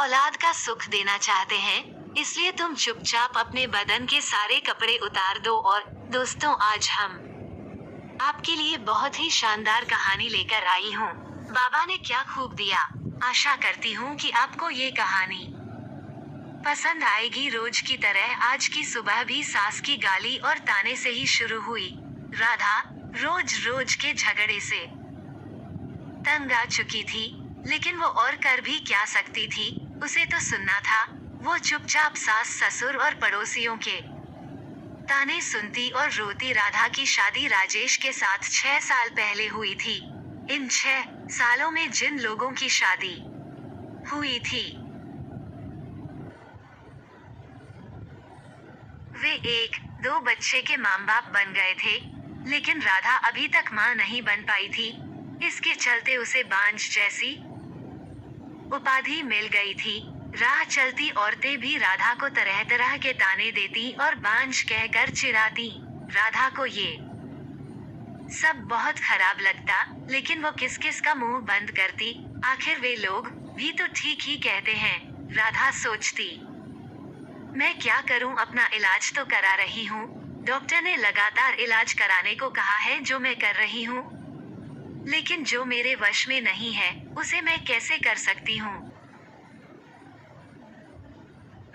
औलाद का सुख देना चाहते हैं, इसलिए तुम चुपचाप अपने बदन के सारे कपड़े उतार दो। और दोस्तों, आज हम आपके लिए बहुत ही शानदार कहानी लेकर आई हूँ। बाबा ने क्या खूब दिया। आशा करती हूँ कि आपको ये कहानी पसंद आएगी। रोज की तरह आज की सुबह भी सास की गाली और ताने से ही शुरू हुई। राधा रोज रोज के झगड़े से तंग आ चुकी थी, लेकिन वो और कर भी क्या सकती थी। उसे तो सुनना था। वो चुपचाप सास, ससुर और पड़ोसियों के ताने सुनती और रोती। राधा की शादी राजेश के साथ 6 साल पहले हुई थी। इन 6 सालों में जिन लोगों की शादी हुई थी, वे 1-2 बच्चे के माँ बाप बन गए थे, लेकिन राधा अभी तक माँ नहीं बन पाई थी। इसके चलते उसे बांझ जैसी उपाधि मिल गई थी। राह चलती औरतें भी राधा को तरह तरह के ताने देती और बांझ कहकर चिढ़ाती। राधा को ये सब बहुत खराब लगता, लेकिन वो किस किस का मुंह बंद करती। आखिर वे लोग भी तो ठीक ही कहते हैं, राधा सोचती। मैं क्या करूं, अपना इलाज तो करा रही हूं। डॉक्टर ने लगातार इलाज कराने को कहा है, जो मैं कर रही हूं। लेकिन जो मेरे वश में नहीं है, उसे मैं कैसे कर सकती हूँ।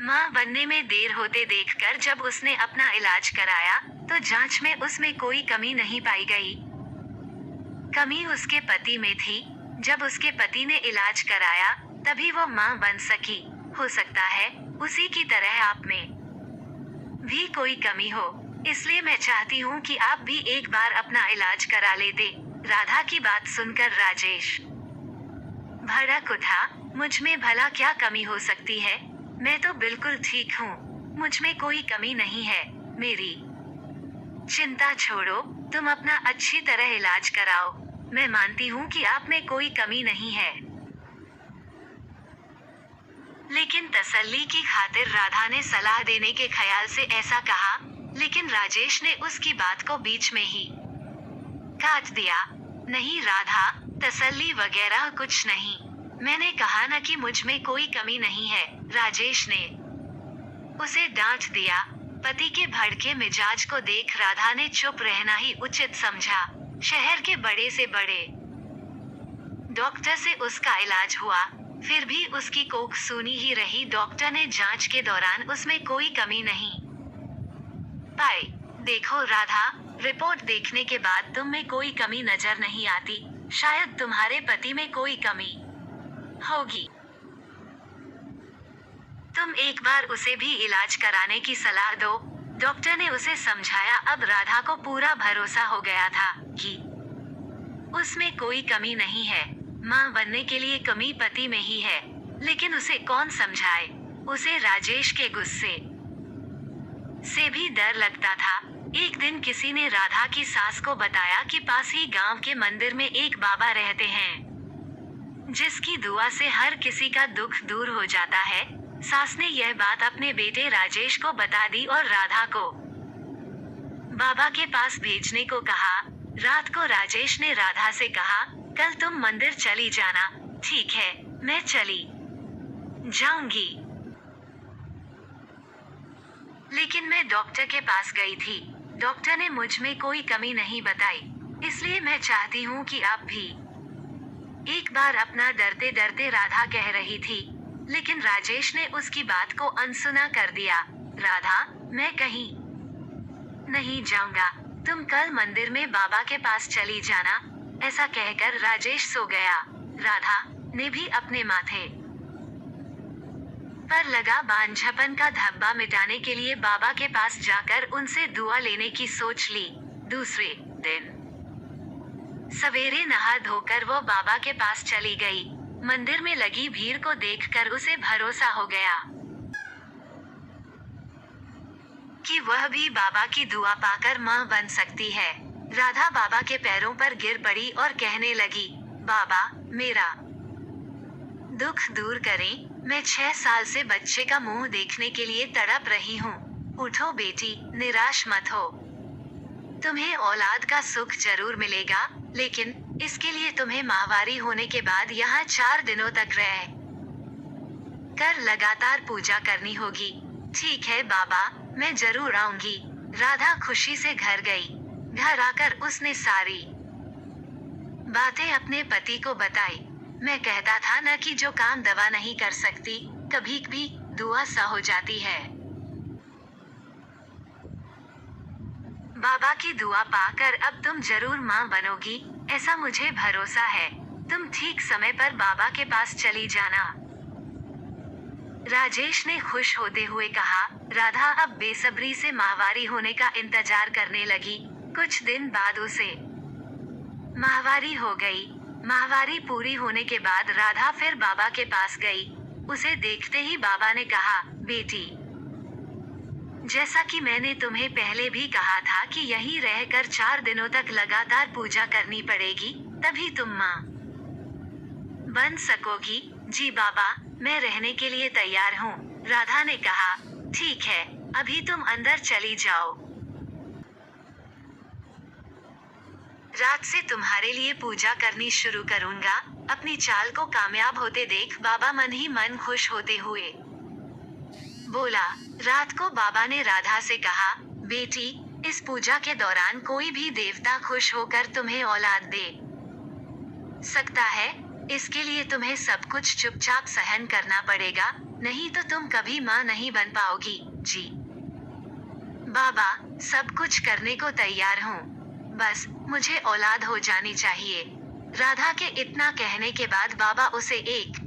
माँ बनने में देर होते देखकर जब उसने अपना इलाज कराया, तो जांच में उसमें कोई कमी नहीं पाई गई। कमी उसके पति में थी। जब उसके पति ने इलाज कराया, तभी वो माँ बन सकी। हो सकता है उसी की तरह आप में भी कोई कमी हो, इसलिए मैं चाहती हूँ कि आप भी एक बार अपना इलाज करा लेते। राधा की बात सुनकर राजेश भड़क उठा। मुझ में भला क्या कमी हो सकती है? मैं तो बिल्कुल ठीक हूँ। मुझ में कोई कमी नहीं है। मेरी चिंता छोड़ो, तुम अपना अच्छी तरह इलाज कराओ। मैं मानती हूँ कि आप में कोई कमी नहीं है। लेकिन तसल्ली की खातिर राधा ने सलाह देने के ख्याल से ऐसा कहा, लेकिन राजेश ने उसकी बात को बीच में ही काट दिया। नहीं राधा, तसल्ली वगैरह कुछ नहीं। मैंने कहा ना कि मुझ में कोई कमी नहीं है। राजेश ने उसे डांट दिया। पति के भड़के मिजाज को देख राधा ने चुप रहना ही उचित समझा। शहर के बड़े से बड़े डॉक्टर से उसका इलाज हुआ, फिर भी उसकी कोख सूनी ही रही। डॉक्टर ने जांच के दौरान उसमें कोई कमी नहीं पाई। देखो राधा, रिपोर्ट देखने के बाद तुम में कोई कमी नजर नहीं आती। शायद तुम्हारे पति में कोई कमी होगी। तुम एक बार उसे भी इलाज कराने की सलाह दो। डॉक्टर ने उसे समझाया। अब राधा को पूरा भरोसा हो गया था कि उसमें कोई कमी नहीं है। मां बनने के लिए कमी पति में ही है, लेकिन उसे कौन समझाए। उसे राजेश के गुस्से से भी डर लगता था। एक दिन किसी ने राधा की सास को बताया कि पास ही गांव के मंदिर में एक बाबा रहते हैं, जिसकी दुआ से हर किसी का दुख दूर हो जाता है। सास ने यह बात अपने बेटे राजेश को बता दी और राधा को बाबा के पास भेजने को कहा। रात को राजेश ने राधा से कहा, कल तुम मंदिर चली जाना। ठीक है, मैं चली जाऊंगी। लेकिन मैं डॉक्टर के पास गई थी। डॉक्टर ने मुझ में कोई कमी नहीं बताई, इसलिए मैं चाहती हूँ कि आप भी एक बार अपना। डरते डरते राधा कह रही थी, लेकिन राजेश ने उसकी बात को अनसुना कर दिया। राधा, मैं कहीं नहीं जाऊंगा। तुम कल मंदिर में बाबा के पास चली जाना। ऐसा कहकर राजेश सो गया। राधा ने भी अपने माथे पर लगा बांझपन का धब्बा मिटाने के लिए बाबा के पास जाकर उनसे दुआ लेने की सोच ली। दूसरे दिन सवेरे नहा धोकर वो बाबा के पास चली गई। मंदिर में लगी भीड़ को देखकर उसे भरोसा हो गया कि वह भी बाबा की दुआ पाकर मां बन सकती है। राधा बाबा के पैरों पर गिर पड़ी और कहने लगी, बाबा, मेरा दुख दूर करें। मैं 6 साल से बच्चे का मुंह देखने के लिए तड़प रही हूँ। उठो बेटी, निराश मत हो। तुम्हें औलाद का सुख जरूर मिलेगा, लेकिन इसके लिए तुम्हें माहवारी होने के बाद यहाँ 4 दिनों तक कर लगातार पूजा करनी होगी। ठीक है बाबा, मैं जरूर आऊंगी। राधा खुशी से घर गई। घर आकर उसने सारी बातें अपने पति को बताई। मैं कहता था न कि जो काम दवा नहीं कर सकती, कभी भी दुआ सा हो जाती है। बाबा की दुआ पाकर अब तुम जरूर माँ बनोगी, ऐसा मुझे भरोसा है। तुम ठीक समय पर बाबा के पास चली जाना। राजेश ने खुश होते हुए कहा। राधा अब बेसब्री से माहवारी होने का इंतजार करने लगी। कुछ दिन बाद उसे माहवारी हो गई। माहवारी पूरी होने के बाद राधा फिर बाबा के पास गई। उसे देखते ही बाबा ने कहा, बेटी, जैसा कि मैंने तुम्हें पहले भी कहा था कि यहीं रहकर 4 दिनों तक लगातार पूजा करनी पड़ेगी, तभी तुम माँ बन सकोगी। जी बाबा, मैं रहने के लिए तैयार हूँ, राधा ने कहा। ठीक है, अभी तुम अंदर चली जाओ। रात से तुम्हारे लिए पूजा करनी शुरू करूँगा। अपनी चाल को कामयाब होते देख बाबा मन ही मन खुश होते हुए बोला। रात को बाबा ने राधा से कहा, बेटी, इस पूजा के दौरान कोई भी देवता खुश होकर तुम्हें औलाद दे सकता है। इसके लिए तुम्हें सब कुछ चुपचाप सहन करना पड़ेगा, नहीं तो तुम कभी माँ नहीं बन पाओगी। जी बाबा, सब कुछ करने को तैयार हूँ, बस मुझे औलाद हो जानी चाहिए। राधा के इतना कहने के बाद बाबा उसे एक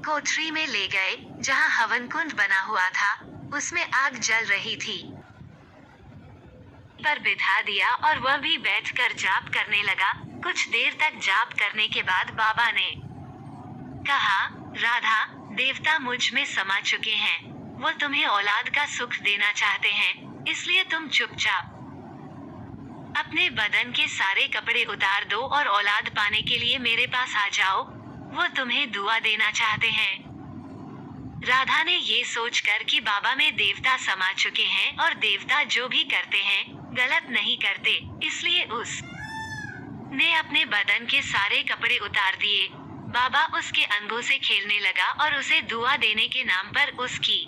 कोठरी में ले गए, जहाँ हवन कुंड बना हुआ था। उसमें आग जल रही थी। पर बिठा दिया और वह भी बैठकर जाप करने लगा। कुछ देर तक जाप करने के बाद बाबा ने कहा, राधा, देवता मुझ में समा चुके हैं। वो तुम्हें औलाद का सुख देना चाहते हैं, इसलिए तुम चुपचाप अपने बदन के सारे कपड़े उतार दो और औलाद पाने के लिए मेरे पास आ जाओ। वो तुम्हें दुआ देना चाहते हैं। राधा ने ये सोचकर कि बाबा में देवता समा चुके हैं और देवता जो भी करते हैं गलत नहीं करते, इसलिए ने अपने बदन के सारे कपड़े उतार दिए। बाबा उसके अंगों से खेलने लगा और उसे दुआ देने के नाम पर उसकी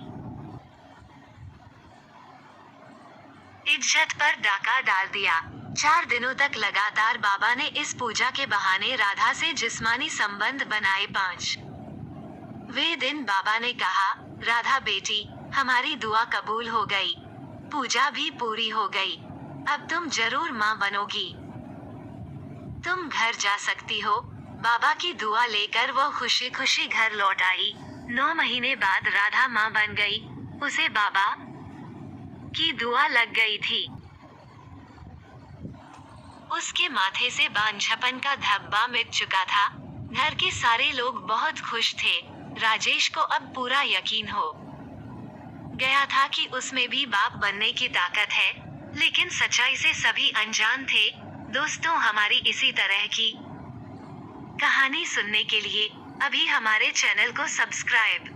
इज्जत पर डाका डाल दिया। 4 दिनों तक लगातार बाबा ने इस पूजा के बहाने राधा से जिस्मानी संबंध बनाए। 5वें दिन बाबा ने कहा, राधा बेटी, हमारी दुआ कबूल हो गई, पूजा भी पूरी हो गई। अब तुम जरूर माँ बनोगी। तुम घर जा सकती हो। बाबा की दुआ लेकर वो खुशी खुशी घर लौट आई। 9 महीने बाद राधा माँ बन गई। उसे बाबा की दुआ लग गई थी। उसके माथे से बांझपन का धब्बा मिट चुका था। घर के सारे लोग बहुत खुश थे। राजेश को अब पूरा यकीन हो गया था कि उसमें भी बाप बनने की ताकत है, लेकिन सच्चाई से सभी अनजान थे। दोस्तों, हमारी इसी तरह की कहानी सुनने के लिए अभी हमारे चैनल को सब्सक्राइब